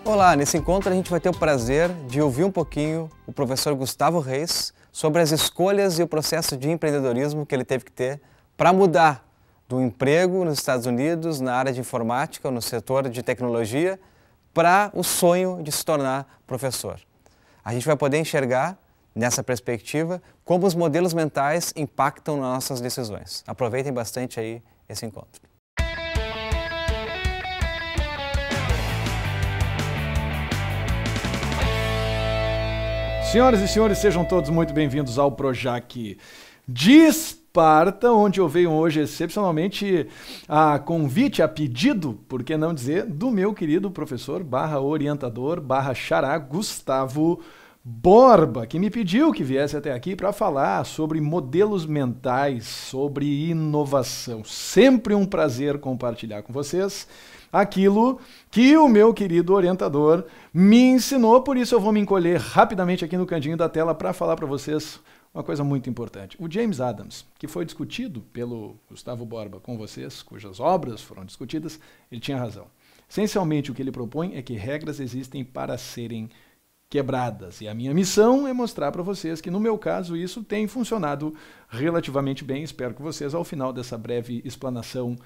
Olá, nesse encontro a gente vai ter o prazer de ouvir um pouquinho o professor Gustavo Reis sobre as escolhas e o processo de empreendedorismo que ele teve que ter para mudar do emprego nos Estados Unidos, na área de informática, ou no setor de tecnologia, para o sonho de se tornar professor. A gente vai poder enxergar, nessa perspectiva, como os modelos mentais impactam nas nossas decisões. Aproveitem bastante aí esse encontro. Senhoras e senhores, sejam todos muito bem-vindos ao Projac de Esparta, onde eu venho hoje excepcionalmente a convite, a pedido, por que não dizer, do meu querido professor /orientador /xará Gustavo Borba, que me pediu que viesse até aqui para falar sobre modelos mentais, sobre inovação. Sempre um prazer compartilhar com vocês aquilo que o meu querido orientador me ensinou, por isso eu vou me encolher rapidamente aqui no cantinho da tela para falar para vocês uma coisa muito importante. O James Adams, que foi discutido pelo Gustavo Borba com vocês, cujas obras foram discutidas, ele tinha razão. Essencialmente o que ele propõe é que regras existem para serem quebradas, e a minha missão é mostrar para vocês que no meu caso isso tem funcionado relativamente bem. Espero que vocês ao final dessa breve explanação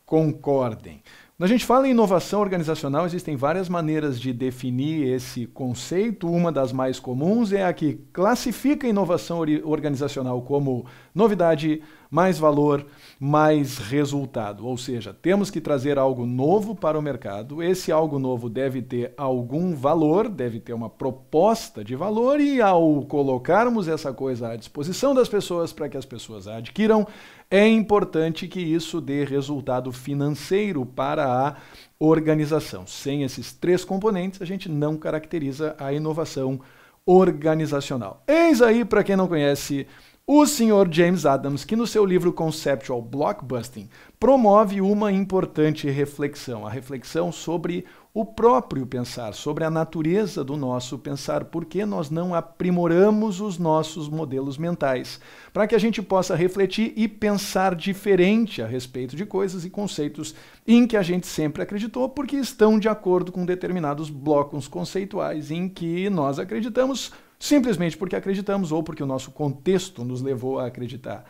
concordem. Quando a gente fala em inovação organizacional, existem várias maneiras de definir esse conceito. Uma das mais comuns é a que classifica a inovação organizacional como novidade, mais valor, mais resultado. Ou seja, temos que trazer algo novo para o mercado. Esse algo novo deve ter algum valor, deve ter uma proposta de valor, e ao colocarmos essa coisa à disposição das pessoas para que as pessoas a adquiram, é importante que isso dê resultado financeiro para a organização. Sem esses três componentes, a gente não caracteriza a inovação organizacional. Eis aí, para quem não conhece, o Sr. James Adams, que no seu livro Conceptual Blockbusting promove uma importante reflexão, a reflexão sobre o próprio pensar, sobre a natureza do nosso pensar, por que nós não aprimoramos os nossos modelos mentais, para que a gente possa refletir e pensar diferente a respeito de coisas e conceitos em que a gente sempre acreditou, porque estão de acordo com determinados blocos conceituais em que nós acreditamos, simplesmente porque acreditamos ou porque o nosso contexto nos levou a acreditar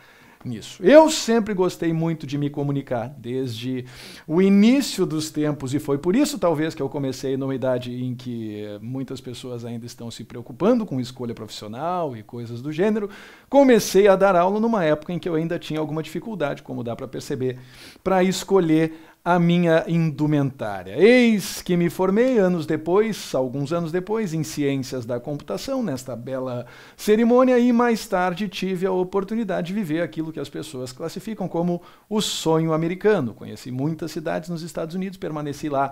nisso. Eu sempre gostei muito de me comunicar, desde o início dos tempos, e foi por isso talvez que eu comecei numa idade em que muitas pessoas ainda estão se preocupando com escolha profissional e coisas do gênero. Comecei a dar aula numa época em que eu ainda tinha alguma dificuldade, como dá para perceber, para escolher a minha indumentária. Eis que me formei alguns anos depois, em Ciências da Computação, nesta bela cerimônia, e mais tarde tive a oportunidade de viver aquilo que as pessoas classificam como o sonho americano. Conheci muitas cidades nos Estados Unidos, permaneci lá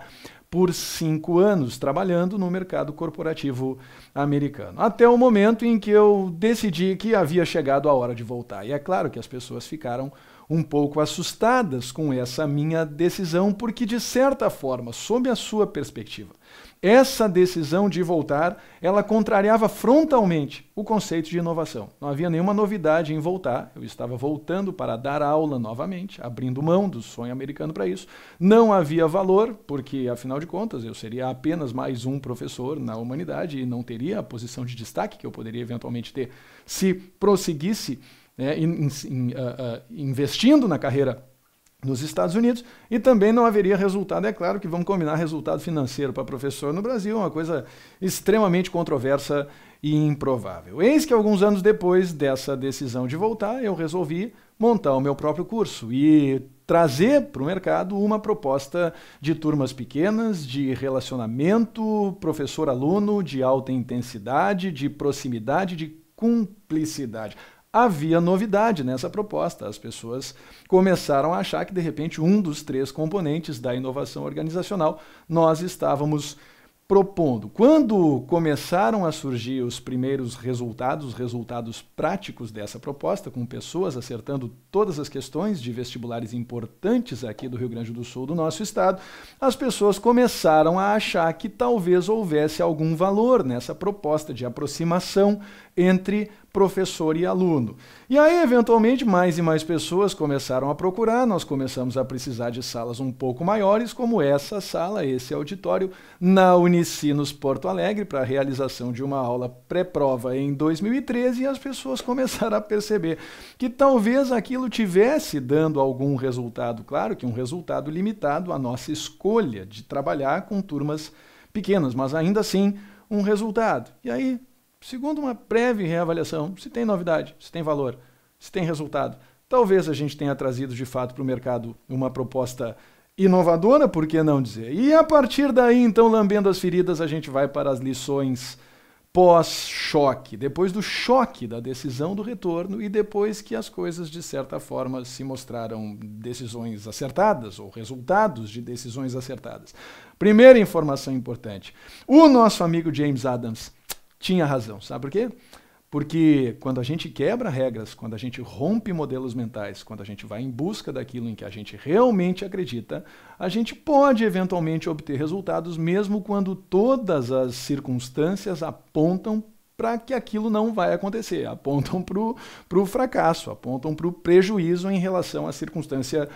por 5 anos, trabalhando no mercado corporativo americano. Até o momento em que eu decidi que havia chegado a hora de voltar. E é claro que as pessoas ficaram um pouco assustadas com essa minha decisão, porque, de certa forma, sob a sua perspectiva, essa decisão de voltar, ela contrariava frontalmente o conceito de inovação. Não havia nenhuma novidade em voltar, eu estava voltando para dar aula novamente, abrindo mão do sonho americano para isso. Não havia valor, porque, afinal de contas, eu seria apenas mais um professor na humanidade e não teria a posição de destaque que eu poderia eventualmente ter se prosseguisse investindo na carreira nos Estados Unidos, e também não haveria resultado. É claro que vamos combinar resultado financeiro para professor no Brasil, uma coisa extremamente controversa e improvável. Eis que alguns anos depois dessa decisão de voltar, eu resolvi montar o meu próprio curso e trazer para o mercado uma proposta de turmas pequenas, de relacionamento professor-aluno, de alta intensidade, de proximidade, de cumplicidade. Havia novidade nessa proposta. As pessoas começaram a achar que, de repente, um dos 3 componentes da inovação organizacional nós estávamos propondo. Quando começaram a surgir os primeiros resultados, os resultados práticos dessa proposta, com pessoas acertando todas as questões de vestibulares importantes aqui do Rio Grande do Sul, do nosso estado, as pessoas começaram a achar que talvez houvesse algum valor nessa proposta de aproximação entre professor e aluno. E aí, eventualmente, mais e mais pessoas começaram a procurar, nós começamos a precisar de salas um pouco maiores, como essa sala, esse auditório, na Unicinos Porto Alegre, para a realização de uma aula pré-prova em 2013, e as pessoas começaram a perceber que talvez aquilo tivesse dando algum resultado, claro que um resultado limitado à nossa escolha de trabalhar com turmas pequenas, mas ainda assim um resultado. E aí, segundo uma breve reavaliação, se tem novidade, se tem valor, se tem resultado, talvez a gente tenha trazido de fato para o mercado uma proposta inovadora, por que não dizer? E a partir daí, então, lambendo as feridas, a gente vai para as lições pós-choque, depois do choque da decisão do retorno e depois que as coisas, de certa forma, se mostraram decisões acertadas ou resultados de decisões acertadas. Primeira informação importante, o nosso amigo James Adams tinha razão, sabe por quê? Porque quando a gente quebra regras, quando a gente rompe modelos mentais, quando a gente vai em busca daquilo em que a gente realmente acredita, a gente pode eventualmente obter resultados mesmo quando todas as circunstâncias apontam para que aquilo não vai acontecer, apontam para o fracasso, apontam para o prejuízo em relação à circunstância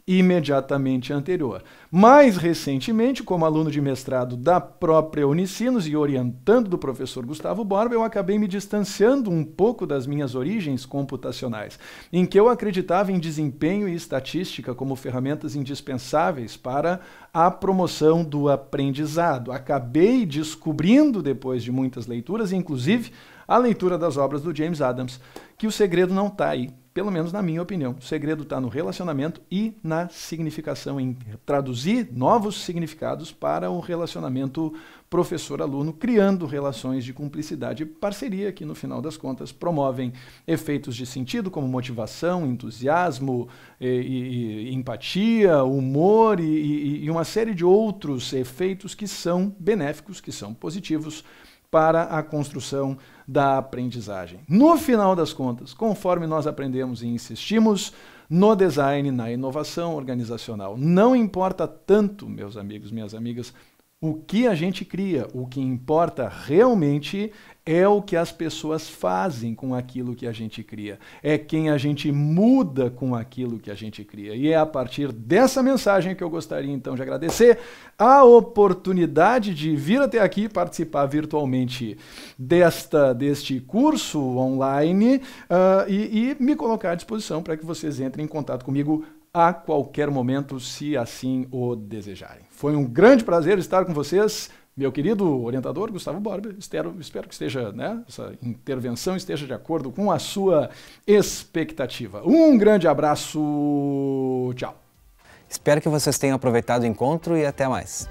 imediatamente anterior. Mais recentemente, como aluno de mestrado da própria Unicinos e orientando do professor Gustavo Borba, eu acabei me distanciando um pouco das minhas origens computacionais, em que eu acreditava em desempenho e estatística como ferramentas indispensáveis para a promoção do aprendizado. Acabei descobrindo, depois de muitas leituras, inclusive a leitura das obras do James Adams, que o segredo não está aí, pelo menos na minha opinião. O segredo está no relacionamento e na significação, em traduzir novos significados para o relacionamento professor-aluno, criando relações de cumplicidade e parceria que, no final das contas, promovem efeitos de sentido como motivação, entusiasmo, e empatia, humor e uma série de outros efeitos que são benéficos, que são positivos para a construção da aprendizagem. No final das contas, conforme nós aprendemos e insistimos no design, na inovação organizacional, não importa tanto, meus amigos, minhas amigas, o que a gente cria, o que importa realmente é o que as pessoas fazem com aquilo que a gente cria. É quem a gente muda com aquilo que a gente cria. E é a partir dessa mensagem que eu gostaria então de agradecer a oportunidade de vir até aqui participar virtualmente deste curso online e me colocar à disposição para que vocês entrem em contato comigo a qualquer momento, se assim o desejarem. Foi um grande prazer estar com vocês, meu querido orientador Gustavo Borba. Espero que esteja, essa intervenção esteja de acordo com a sua expectativa. Um grande abraço, tchau. Espero que vocês tenham aproveitado o encontro e até mais.